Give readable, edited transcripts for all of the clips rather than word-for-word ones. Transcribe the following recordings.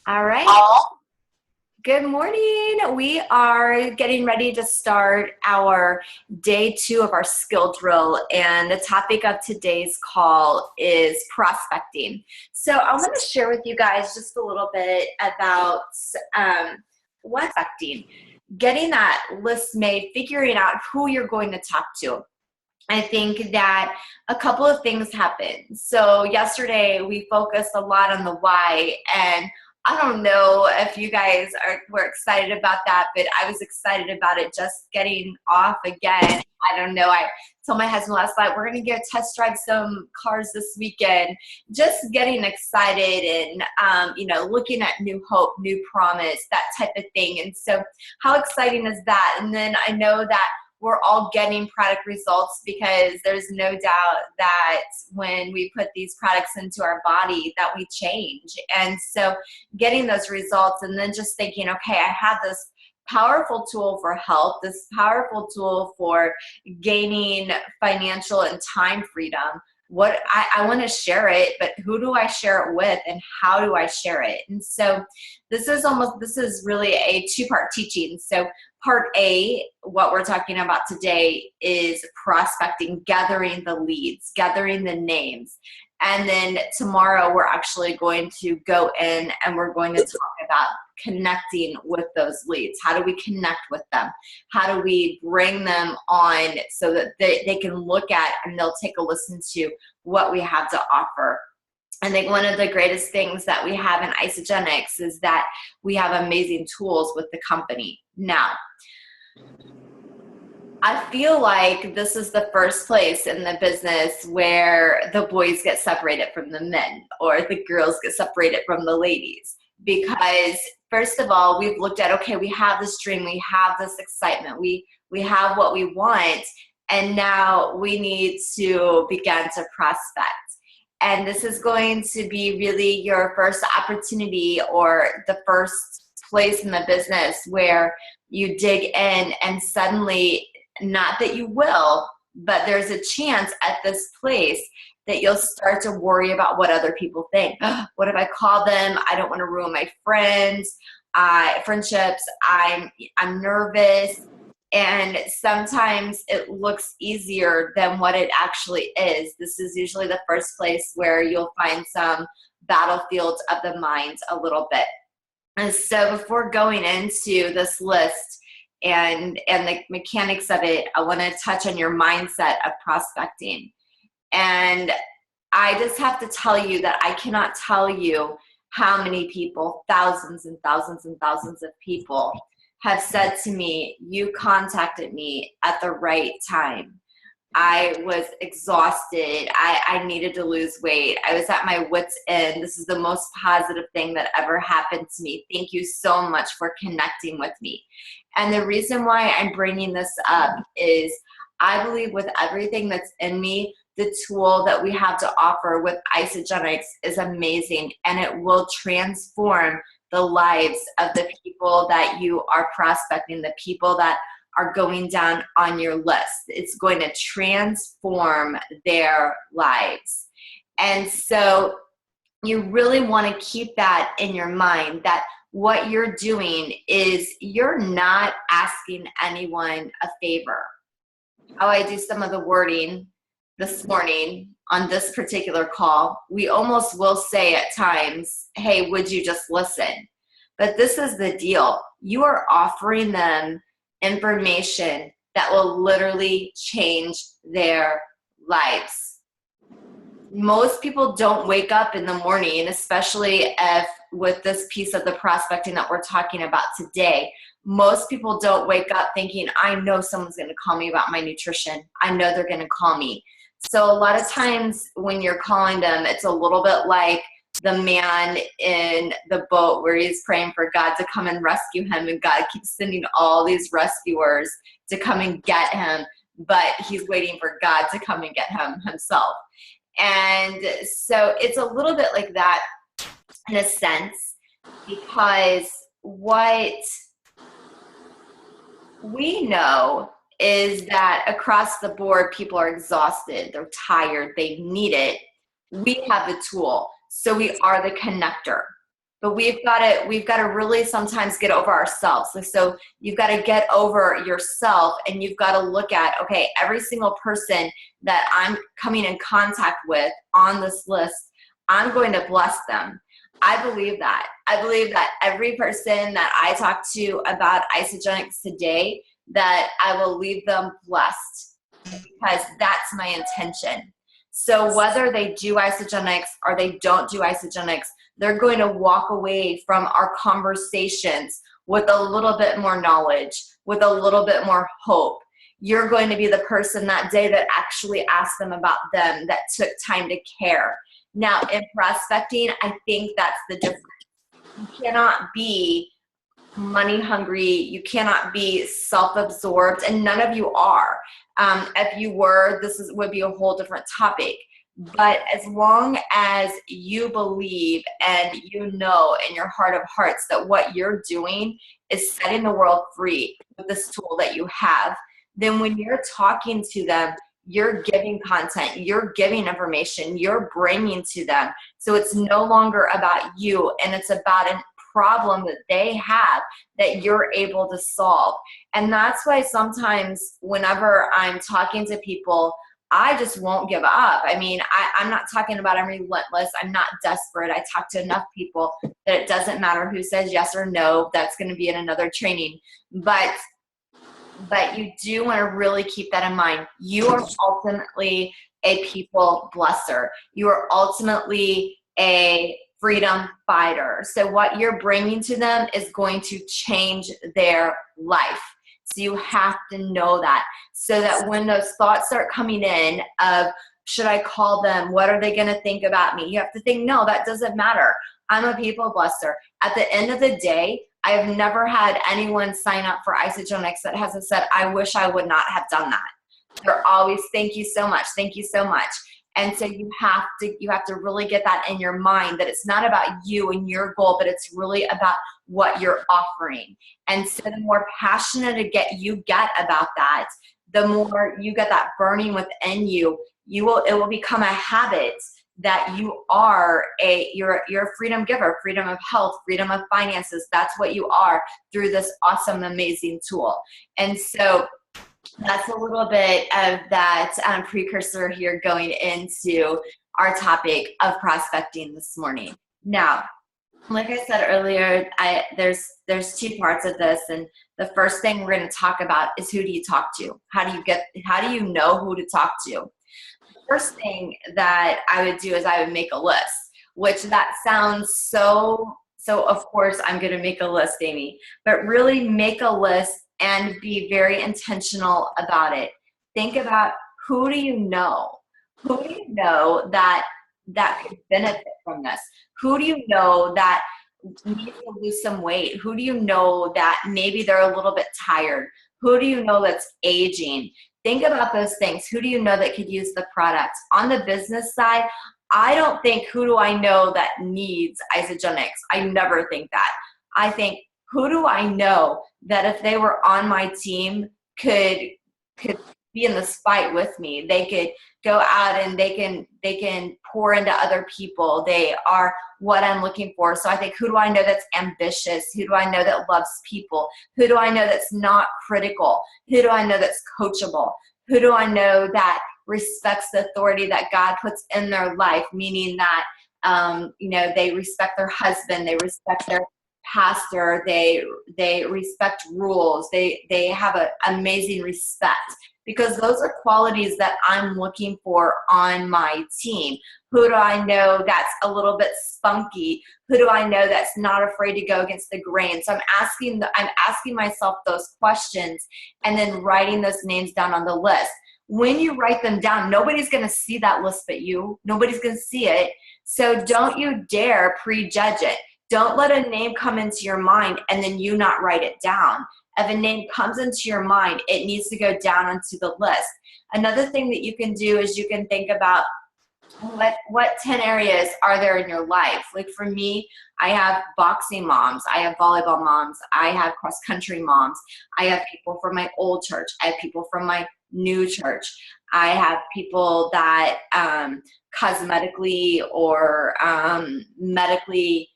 All right. Good morning. We are getting ready to start our day 2 of our skill drill, and the topic of today's call is prospecting. So I want to share with you guys just a little bit about prospecting, getting that list made, figuring out who you're going to talk to. I think that a couple of things happened. So yesterday we focused a lot on the why, and I don't know if you guys were excited about that, but I was excited about it just getting off again. I don't know. I told my husband last night, we're going to go test drive some cars this weekend. Just getting excited and, looking at new hope, new promise, that type of thing. And so how exciting is that? And then I know that we're all getting product results because there's no doubt that when we put these products into our body that we change. And so getting those results and then just thinking, okay, I have this powerful tool for health, this powerful tool for gaining financial and time freedom. What I want to share it, but who do I share it with and how do I share it? And so this is really a 2-part teaching. So part A, what we're talking about today is prospecting, gathering the leads, gathering the names. And then tomorrow we're actually going to go in and we're going to talk about connecting with those leads. How do we connect with them? How do we bring them on so that they can look at and they'll take a listen to what we have to offer? I think one of the greatest things that we have in Isagenix is that we have amazing tools with the company. Now, I feel like this is the first place in the business where the boys get separated from the men or the girls get separated from the ladies. Because first of all, we've looked at, okay, we have this dream, we have this excitement, we have what we want, and now we need to begin to prospect. And this is going to be really your first opportunity or the first place in the business where you dig in and suddenly, not that you will, but there's a chance at this place that you'll start to worry about what other people think. What if I call them? I don't want to ruin my friendships. I'm nervous. And sometimes it looks easier than what it actually is. This is usually the first place where you'll find some battlefields of the mind a little bit. And so before going into this list and the mechanics of it, I want to touch on your mindset of prospecting. And I just have to tell you that I cannot tell you how many people, thousands and thousands and thousands of people, have said to me, you contacted me at the right time. I was exhausted. I needed to lose weight. I was at my wit's end. This is the most positive thing that ever happened to me. Thank you so much for connecting with me. And the reason why I'm bringing this up is I believe with everything that's in me, the tool that we have to offer with Isagenix is amazing, and it will transform the lives of the people that you are prospecting, the people that are going down on your list. It's going to transform their lives. And so you really want to keep that in your mind, that what you're doing is you're not asking anyone a favor. How I do some of the wording this morning on this particular call, we almost will say at times, hey, would you just listen? But this is the deal. You are offering them information that will literally change their lives. Most people don't wake up in the morning, especially if with this piece of the prospecting that we're talking about today, most people don't wake up thinking, I know someone's going to call me about my nutrition. I know they're going to call me. So a lot of times when you're calling them, it's a little bit like the man in the boat where he's praying for God to come and rescue him, and God keeps sending all these rescuers to come and get him, but he's waiting for God to come and get him himself. And so it's a little bit like that in a sense, because what we know is that across the board, people are exhausted, they're tired, they need it. We have the tool. So we are the connector. but we've got to really sometimes get over ourselves. So you've got to get over yourself, and you've got to look at, okay, every single person that I'm coming in contact with on this list, I'm going to bless them. I believe that. I believe that every person that I talk to about Isagenix today, that I will leave them blessed, because that's my intention. So whether they do Isagenix or they don't do Isagenix, they're going to walk away from our conversations with a little bit more knowledge, with a little bit more hope. You're going to be the person that day that actually asked them about them, that took time to care. Now, in prospecting, I think that's the difference. You cannot be money hungry. You cannot be self-absorbed, and none of you are. If you were, would be a whole different topic. But as long as you believe and you know in your heart of hearts that what you're doing is setting the world free with this tool that you have, then when you're talking to them, you're giving content, you're giving information, you're bringing to them. So it's no longer about you, and it's about a problem that they have that you're able to solve. And that's why sometimes whenever I'm talking to people, I just won't give up. I mean, I'm not talking about I'm relentless. I'm not desperate. I talk to enough people that it doesn't matter who says yes or no. That's going to be in another training. But you do want to really keep that in mind. You are ultimately a people blesser. You are ultimately a freedom fighter. So what you're bringing to them is going to change their life. So you have to know that, so that when those thoughts start coming in of, should I call them? What are they going to think about me? You have to think, no, that doesn't matter. I'm a people blesser. At the end of the day, I have never had anyone sign up for Isagenix that hasn't said, I wish I would not have done that. They're always, thank you so much. Thank you so much. And so you have to really get that in your mind, that it's not about you and your goal, but it's really about what you're offering. And so the more passionate you get about that, the more you get that burning within you, it will become a habit that you're a freedom giver, freedom of health, freedom of finances. That's what you are through this awesome, amazing tool. And so that's a little bit of that precursor here going into our topic of prospecting this morning. Now, like I said earlier, there's two parts of this, and the first thing we're going to talk about is, who do you talk to? How do you know who to talk to? The first thing that I would do is I would make a list, which that sounds so of course I'm going to make a list, Amy, but really make a list and be very intentional about it. Think about, who do you know? Who do you know that could benefit from this? Who do you know that needs to lose some weight? Who do you know that maybe they're a little bit tired? Who do you know that's aging? Think about those things. Who do you know that could use the product? On the business side, I don't think, who do I know that needs Isagenix? I never think that. I think, who do I know that if they were on my team could be in this fight with me? They could go out and they can pour into other people. They are what I'm looking for. So I think, who do I know that's ambitious? Who do I know that loves people? Who do I know that's not critical? Who do I know that's coachable? Who do I know that respects the authority that God puts in their life? Meaning that, they respect their husband, they respect their pastor, they respect rules, they have an amazing respect, because those are qualities that I'm looking for on my team. Who do I know that's a little bit spunky? Who do I know that's not afraid to go against the grain? So I'm asking myself those questions, and then writing those names down on the list. When you write them down, nobody's going to see that list but you. Nobody's going to see it. So don't you dare prejudge it. Don't let a name come into your mind and then you not write it down. If a name comes into your mind, it needs to go down onto the list. Another thing that you can do is you can think about, what 10 areas are there in your life? Like for me, I have boxing moms, I have volleyball moms, I have cross-country moms, I have people from my old church, I have people from my new church, I have people that cosmetically or medically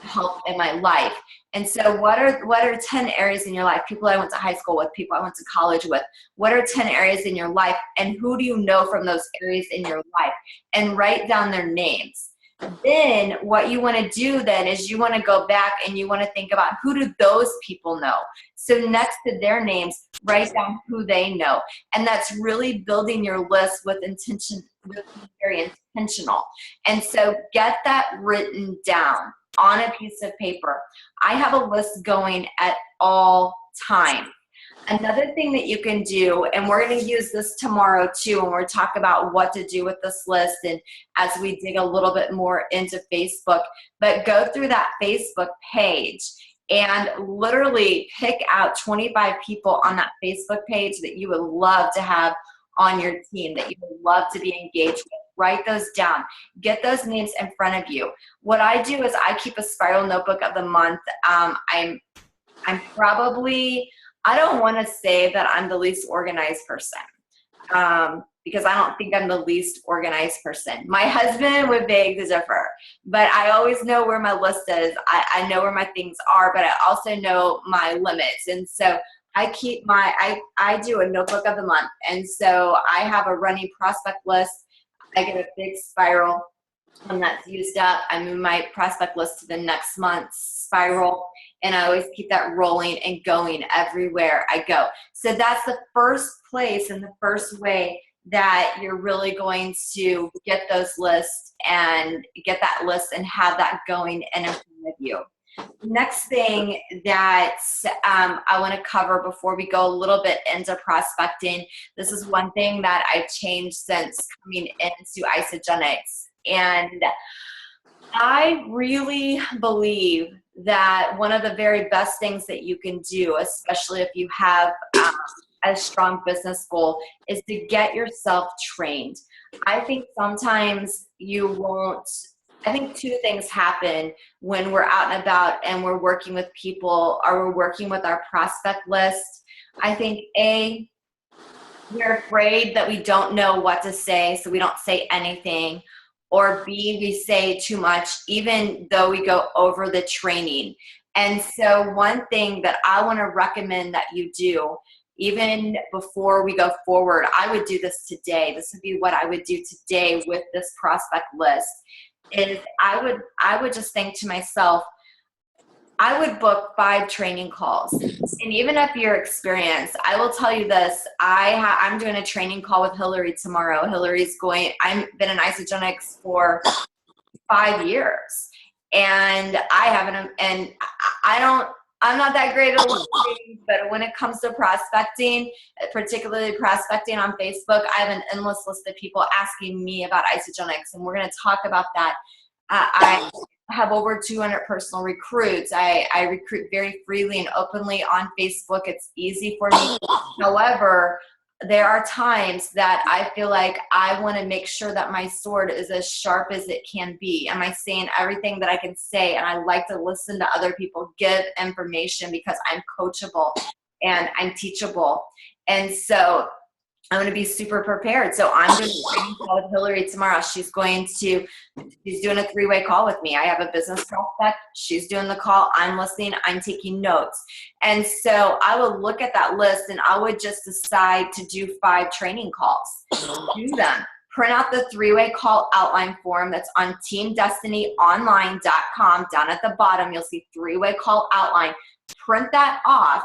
help in my life. And so what are 10 areas in your life? People I went to high school with, people I went to college with. What are 10 areas in your life? And who do you know from those areas in your life? And write down their names. Then what you want to do then is you want to go back and you want to think about, who do those people know? So next to their names, write down who they know. And that's really building your list with intention, with being very intentional. And so get that written down on a piece of paper. I have a list going at all times. Another thing that you can do, and we're going to use this tomorrow too, when we're talking about what to do with this list and as we dig a little bit more into Facebook, but go through that Facebook page and literally pick out 25 people on that Facebook page that you would love to have on your team, that you would love to be engaged with. Write those down. Get those names in front of you. What I do is I keep a spiral notebook of the month. I'm probably, I don't want to say that I'm the least organized person, because I don't think I'm the least organized person. My husband would beg to differ, but I always know where my list is. I know where my things are, but I also know my limits. And so I keep I do a notebook of the month. And so I have a running prospect list. I get a big spiral. When that's used up, I move my prospect list to the next month's spiral, and I always keep that rolling and going everywhere I go. So that's the first place and the first way that you're really going to get those lists and get that list and have that going and in front of you. Next thing that I want to cover before we go a little bit into prospecting, this is one thing that I've changed since coming into Isagenix. And I really believe that one of the very best things that you can do, especially if you have a strong business goal, is to get yourself trained. I think sometimes you won't, I think two things happen when we're out and about and we're working with people or we're working with our prospect list. I think A, we're afraid that we don't know what to say, so we don't say anything. Or B, we say too much, even though we go over the training. And so one thing that I want to recommend that you do, even before we go forward, I would do this today. This would be what I would do today with this prospect list, is I would just think to myself, I would book 5 training calls. And even if you're experienced, I will tell you this, I'm doing a training call with Hillary tomorrow. Hillary's I've been in Isagenix for 5 years. And I'm not that great at listening, but when it comes to prospecting, particularly prospecting on Facebook, I have an endless list of people asking me about Isagenix, and we're going to talk about that. I have over 200 personal recruits. I recruit very freely and openly on Facebook. It's easy for me. However, there are times that I feel like I want to make sure that my sword is as sharp as it can be. Am I saying everything that I can say? And I like to listen to other people give information because I'm coachable and I'm teachable. And so I'm going to be super prepared. So I'm doing a training call with Hillary tomorrow. She's doing a 3-way call with me. I have a business prospect. She's doing the call. I'm listening. I'm taking notes. And so I would look at that list and I would just decide to do 5 training calls. Do them. Print out the 3-way call outline form that's on teamdestinyonline.com. Down at the bottom, you'll see 3-way call outline. Print that off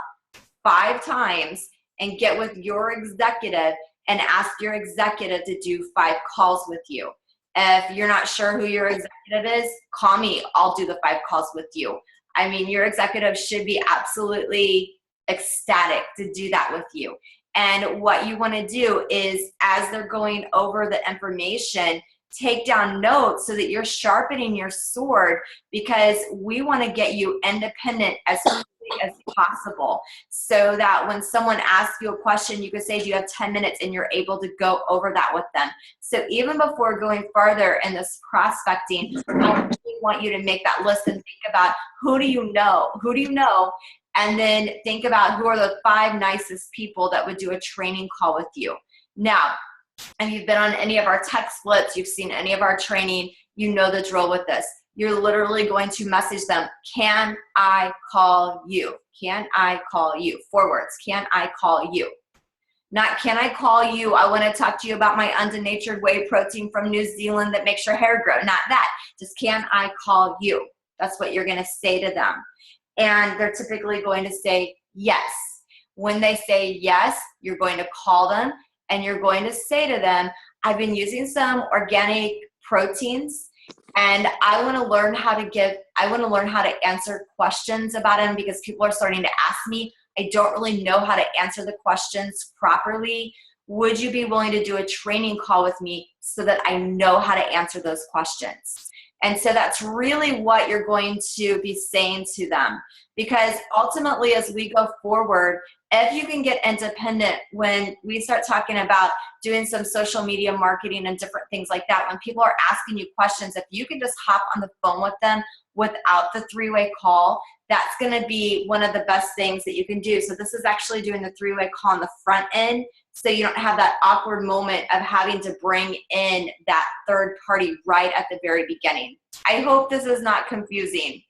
5 times and get with your executive and ask your executive to do 5 calls with you. If you're not sure who your executive is, call me. I'll do the 5 calls with you. I mean, your executive should be absolutely ecstatic to do that with you. And what you want to do is, as they're going over the information, take down notes so that you're sharpening your sword, because we want to get you independent as quickly as possible, so that when someone asks you a question, you can say, do you have 10 minutes? And you're able to go over that with them. So even before going further in this prospecting, I really want you to make that list and think about, who do you know? Who do you know? And then think about, who are the 5 nicest people that would do a training call with you. Now, if you've been on any of our tech splits, you've seen any of our training, you know the drill with this. you're literally going to message them, can I call you? Can I call you? 4 words, can I call you? Not, can I call you? I want to talk to you about my undenatured whey protein from New Zealand that makes your hair grow. Not that. Just, can I call you? That's what you're going to say to them. And they're typically going to say yes. When they say yes, you're going to call them and you're going to say to them, I've been using some organic proteins and I want to learn how to answer questions about them because people are starting to ask me. I don't really know how to answer the questions properly. Would you be willing to do a training call with me so that I know how to answer those questions? And so that's really what you're going to be saying to them. Because ultimately, as we go forward, if you can get independent, when we start talking about doing some social media marketing and different things like that, when people are asking you questions, if you can just hop on the phone with them without the 3-way call, that's going to be one of the best things that you can do. So this is actually doing the 3-way call on the front end, so you don't have that awkward moment of having to bring in that third party right at the very beginning. I hope this is not confusing.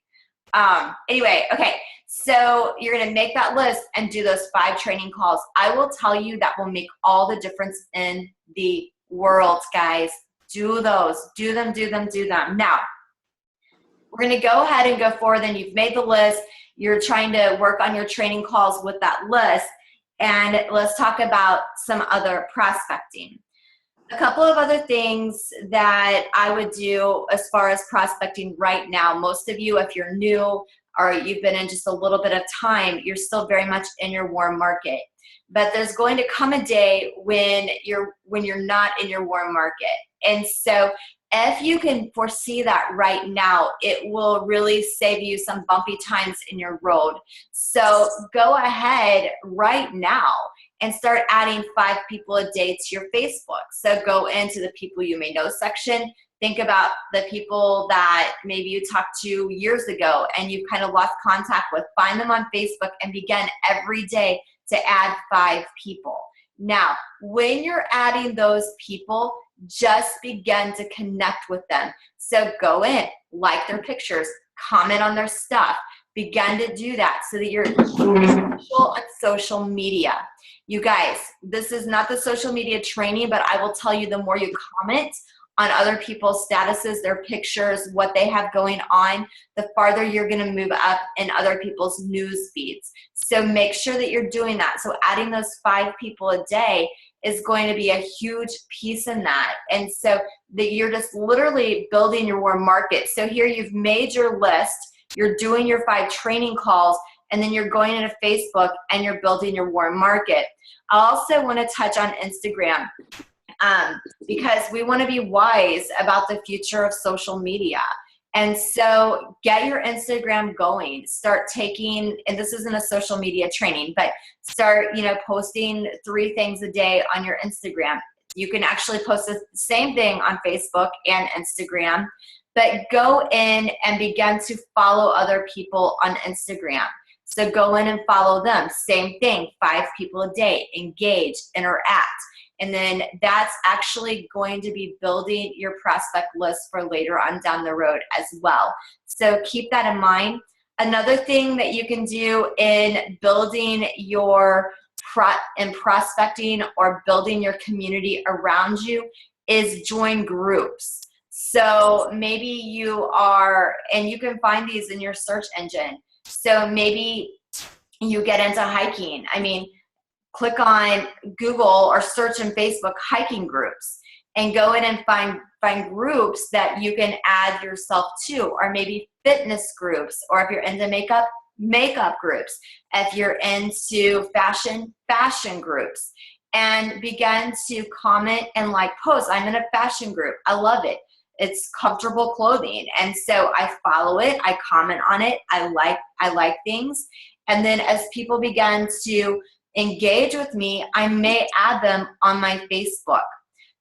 Anyway, okay, so you're going to make that list and do those 5 training calls. I will tell you that will make all the difference in the world, guys. Do those. Do them, do them, do them. Now, we're going to go ahead and go forward, and you've made the list. You're trying to work on your training calls with that list, and let's talk about some other prospecting. A couple of other things that I would do as far as prospecting right now. Most of you, if you're new or you've been in just a little bit of time, you're still very much in your warm market. But there's going to come a day when you're not in your warm market. And so if you can foresee that right now, it will really save you some bumpy times in your road. So go ahead right now and start adding 5 people a day to your Facebook. So go into the people you may know section. Think about the people that maybe you talked to years ago and you kind of lost contact with. Find them on Facebook and begin every day to add 5 people. Now, when you're adding those people, just begin to connect with them. So go in, like their pictures, comment on their stuff. Begin to do that so that you're on social media. You guys, this is not the social media training, but I will tell you, the more you comment on other people's statuses, their pictures, what they have going on, the farther you're going to move up in other people's news feeds. So make sure that you're doing that. So adding those 5 people a day is going to be a huge piece in that. And so that you're just literally building your warm market. So here you've made your list, you're doing your 5 training calls, and then you're going into Facebook and you're building your warm market. I also want to touch on Instagram because we want to be wise about the future of social media. And so get your Instagram going. Start taking, and this isn't a social media training, but start, posting 3 things a day on your Instagram. You can actually post the same thing on Facebook and Instagram, but go in and begin to follow other people on Instagram. So go in and follow them. Same thing, 5 people a day, engage, interact. And then that's actually going to be building your prospect list for later on down the road as well. So keep that in mind. Another thing that you can do in building your prospecting or building your community around you is join groups. So maybe you are, and you can find these in your search engine. So maybe you get into hiking. Click on Google or search in Facebook hiking groups and go in and find groups that you can add yourself to, or maybe fitness groups, or if you're into makeup groups, if you're into fashion groups, and begin to comment and like posts. I'm in a fashion group. I love it. It's comfortable clothing. And so I follow it. I comment on it. I like things. And then as people begin to engage with me, I may add them on my Facebook.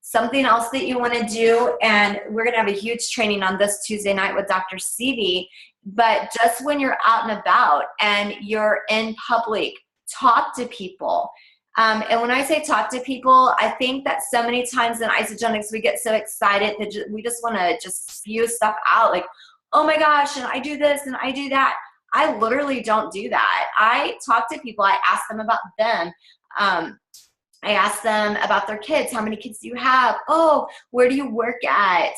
Something else that you want to do, and we're going to have a huge training on this Tuesday night with Dr. Seavey, but just when you're out and about and you're in public, talk to people. And when I say talk to people, I think that so many times in Isagenix, we get so excited that we just want to just spew stuff out like, oh my gosh, and I do this and I do that. I literally don't do that. I talk to people. I ask them about them. I ask them about their kids. How many kids do you have? Oh, where do you work at?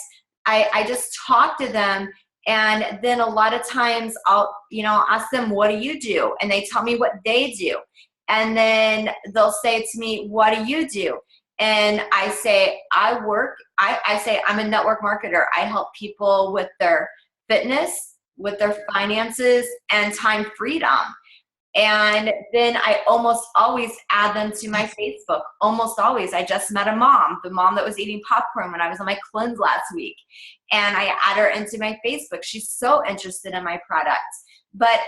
I just talk to them. And then a lot of times I'll, ask them, what do you do? And they tell me what they do. And then they'll say to me, what do you do? And I say, I say, I'm a network marketer. I help people with their fitness, with their finances, and time freedom. And then I almost always add them to my Facebook. Almost always. I just met the mom that was eating popcorn when I was on my cleanse last week. And I add her into my Facebook. She's so interested in my products. But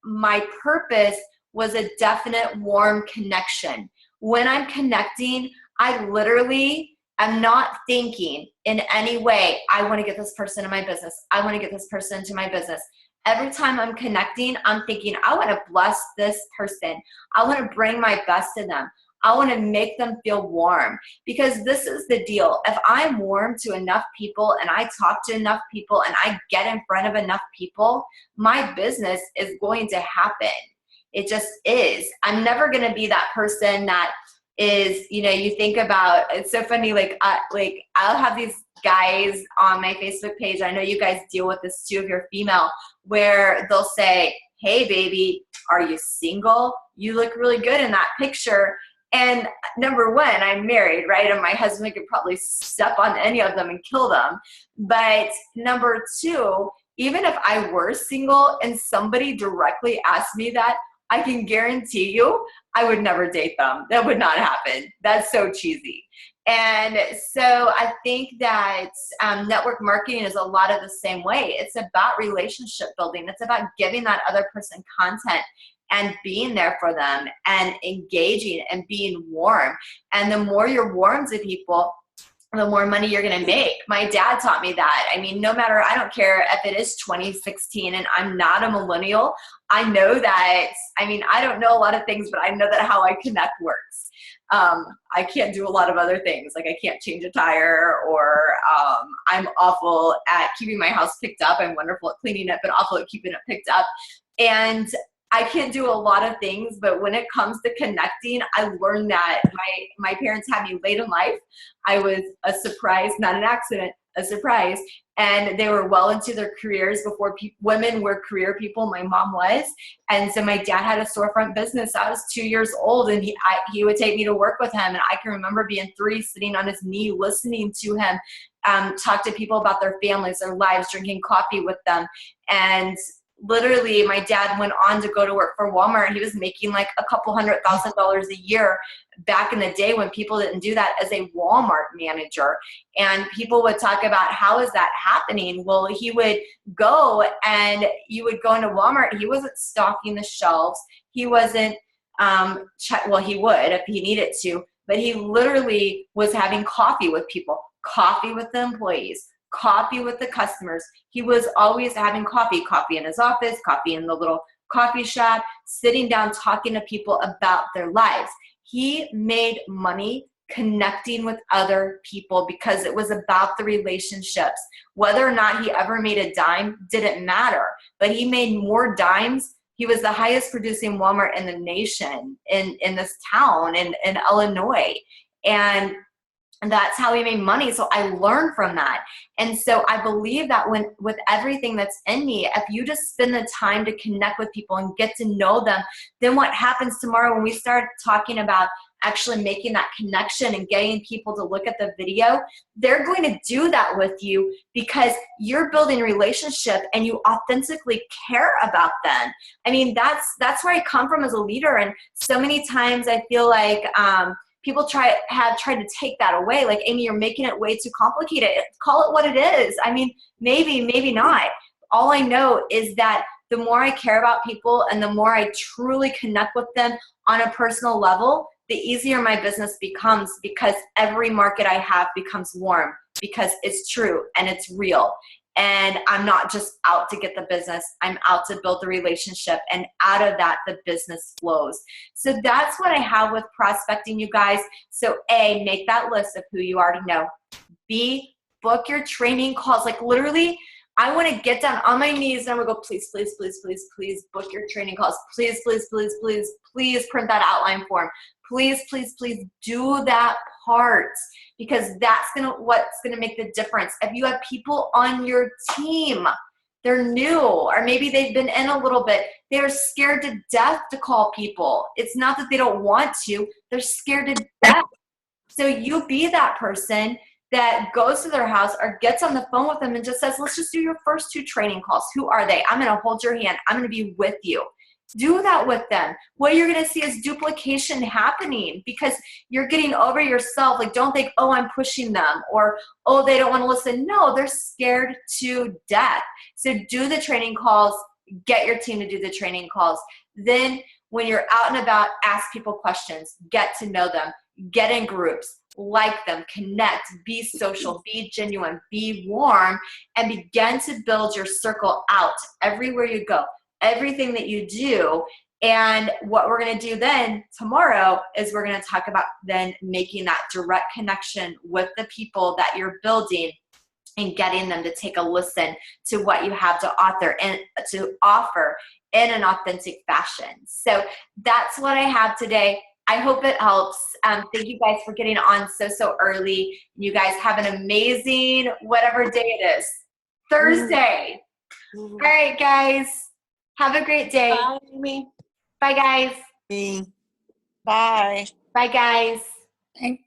my purpose was a definite warm connection. When I'm connecting, I literally am not thinking in any way, I want to get this person in my business. I want to get this person into my business. Every time I'm connecting, I'm thinking, I want to bless this person. I want to bring my best to them. I want to make them feel warm, because this is the deal. If I'm warm to enough people and I talk to enough people and I get in front of enough people, my business is going to happen. It just is. I'm never going to be that person that is, you think about, it's so funny, I'll have these guys on my Facebook page. I know you guys deal with this too if you're female, where they'll say, hey baby, are you single? You look really good in that picture. And number one, I'm married, right? And my husband could probably step on any of them and kill them. But number two, even if I were single and somebody directly asked me that, I can guarantee you I would never date them. That would not happen. That's so cheesy. And so I think that network marketing is a lot of the same way. It's about relationship building. It's about giving that other person content and being there for them and engaging and being warm. And the more you're warm to people, the more money you're going to make. My dad taught me that. I mean, no matter, I don't care if it is 2016 and I'm not a millennial, I know that, I don't know a lot of things, but I know that how I connect works. I can't do a lot of other things. Like I can't change a tire, or I'm awful at keeping my house picked up. I'm wonderful at cleaning it, but awful at keeping it picked up. And I can't do a lot of things, but when it comes to connecting, I learned that my parents had me late in life. I was a surprise, not an accident, a surprise. And they were well into their careers before women were career people. My mom was. And so my dad had a storefront business. I was 2 years old, and he would take me to work with him. And I can remember being 3, sitting on his knee, listening to him talk to people about their families, their lives, drinking coffee with them. And literally, my dad went on to go to work for Walmart. He was making like a couple $100,000 a year back in the day when people didn't do that, as a Walmart manager. And people would talk about, how is that happening? Well, he would go, and you would go into Walmart. He wasn't stocking the shelves. He wasn't, well, he would if he needed to, but he literally was having coffee with people, coffee with the employees, coffee with the customers. He was always having coffee in his office, coffee in the little coffee shop, sitting down, talking to people about their lives. He made money connecting with other people because it was about the relationships. Whether or not he ever made a dime didn't matter, but he made more dimes. He was the highest producing Walmart in the nation, in this town in Illinois. And that's how he made money. So I learned from that. And so I believe that with everything that's in me, if you just spend the time to connect with people and get to know them, then what happens tomorrow when we start talking about actually making that connection and getting people to look at the video, they're going to do that with you because you're building a relationship and you authentically care about them. That's where I come from as a leader. And so many times I feel like, people have tried to take that away. Like, Amy, you're making it way too complicated. Call it what it is. Maybe not. All I know is that the more I care about people and the more I truly connect with them on a personal level, the easier my business becomes, because every market I have becomes warm, because it's true and it's real. And I'm not just out to get the business. I'm out to build the relationship. And out of that, the business flows. So that's what I have with prospecting, you guys. So A, make that list of who you already know. B, book your training calls. Like literally, I want to get down on my knees and I'm going to go, please, please, please, please, please book your training calls. Please, please, please, please, please print that outline form. Please, please, please do that part, because that's what's going to make the difference. If you have people on your team, they're new, or maybe they've been in a little bit, they're scared to death to call people. It's not that they don't want to, they're scared to death. So you be that person that goes to their house or gets on the phone with them and just says, let's just do your first 2 training calls. Who are they? I'm going to hold your hand. I'm going to be with you. Do that with them. What you're going to see is duplication happening, because you're getting over yourself. Like, don't think, oh, I'm pushing them, or, oh, they don't want to listen. No, they're scared to death. So do the training calls, get your team to do the training calls. Then when you're out and about, ask people questions, get to know them, get in groups, like them, connect, be social, be genuine, be warm, and begin to build your circle out everywhere you go, everything that you do. And what we're going to do then tomorrow is we're going to talk about then making that direct connection with the people that you're building and getting them to take a listen to what you have to offer in an authentic fashion. So that's what I have today. I hope it helps. Thank you guys for getting on so early. You guys have an amazing, whatever day it is, Thursday. All right, guys. Have a great day. Bye, Amy. Bye, guys. Bye. Bye, guys. Thank